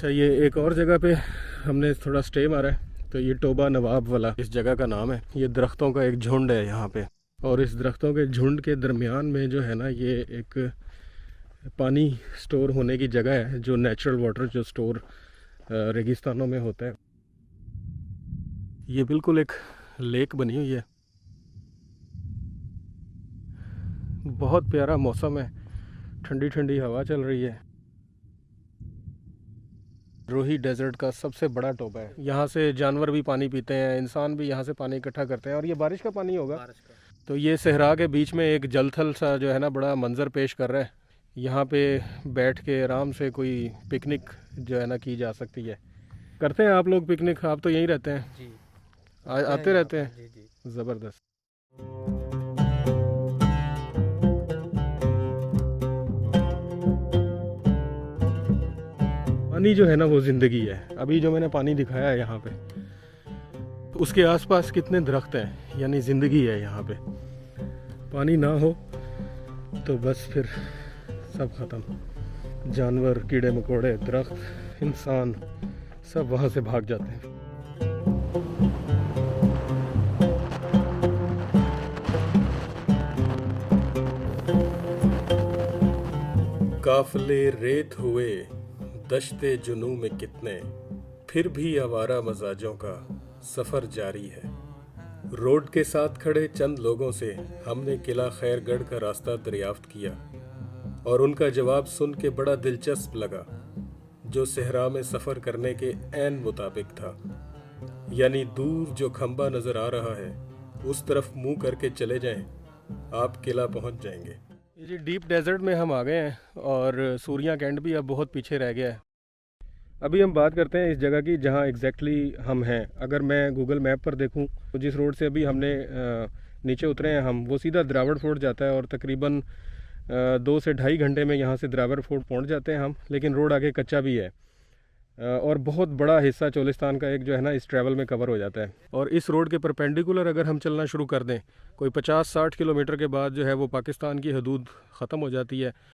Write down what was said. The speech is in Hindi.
अच्छा, ये एक और जगह पे हमने थोड़ा स्टे मारा है। तो ये टोबा नवाब वाला इस जगह का नाम है। ये दरख्तों का एक झुंड है यहाँ पे, और इस दरख्तों के झुंड के दरमियान में जो है ना, ये एक पानी स्टोर होने की जगह है, जो नेचुरल वाटर जो स्टोर रेगिस्तानों में होता है। ये बिल्कुल एक लेक बनी हुई है। बहुत प्यारा मौसम है, ठंडी ठंडी हवा चल रही है। रोही डेजर्ट का सबसे बड़ा टोबा है। यहाँ से जानवर भी पानी पीते हैं, इंसान भी यहाँ से पानी इकट्ठा करते हैं, और ये बारिश का पानी होगा। तो ये सहरा के बीच में एक जलथल सा जो है ना, बड़ा मंजर पेश कर रहा है। यहाँ पे बैठ के आराम से कोई पिकनिक जो है ना की जा सकती है। करते हैं आप लोग पिकनिक? आप तो यहीं रहते हैं जी, आते रहते हैं। जी जी। ज़बरदस्त। पानी जो है ना वो ज़िंदगी है। अभी जो मैंने पानी दिखाया है यहाँ पे, उसके आसपास कितने दरख्त हैं, यानी ज़िंदगी है यहाँ पे। पानी ना हो तो बस फिर सब ख़त्म। जानवर, कीड़े मकोड़े, दरख्त, इंसान सब वहाँ से भाग जाते हैं। काफिले रेत हुए दश्ते जुनू में कितने, फिर भी आवारा मजाजों का सफ़र जारी है। रोड के साथ खड़े चंद लोगों से हमने किला खैरगढ़ का रास्ता दरियाफ्त किया, और उनका जवाब सुन के बड़ा दिलचस्प लगा, जो सहरा में सफ़र करने के ऐन मुताबिक था। यानी दूर जो खंबा नज़र आ रहा है, उस तरफ मुंह करके चले जाएं, आप किला पहुंच जाएंगे। ये जी डीप डेजर्ट में हम आ गए हैं, और सूर्या कैंट भी अब बहुत पीछे रह गया है। अभी हम बात करते हैं इस जगह की जहाँ एग्जैक्टली हम हैं। अगर मैं गूगल मैप पर देखूं तो जिस रोड से अभी हमने नीचे उतरे हैं हम, वो सीधा द्रावड़ फोर्ट जाता है, और तकरीबन 2 से ढाई घंटे में यहाँ से द्रावड़ फोर्ट पहुँच जाते हैं हम। लेकिन रोड आगे कच्चा भी है, और बहुत बड़ा हिस्सा चोलिस्तान का एक जो है ना इस ट्रैवल में कवर हो जाता है। और इस रोड के परपेंडिकुलर अगर हम चलना शुरू कर दें, कोई 50-60 किलोमीटर के बाद जो है वो पाकिस्तान की हदूद ख़त्म हो जाती है,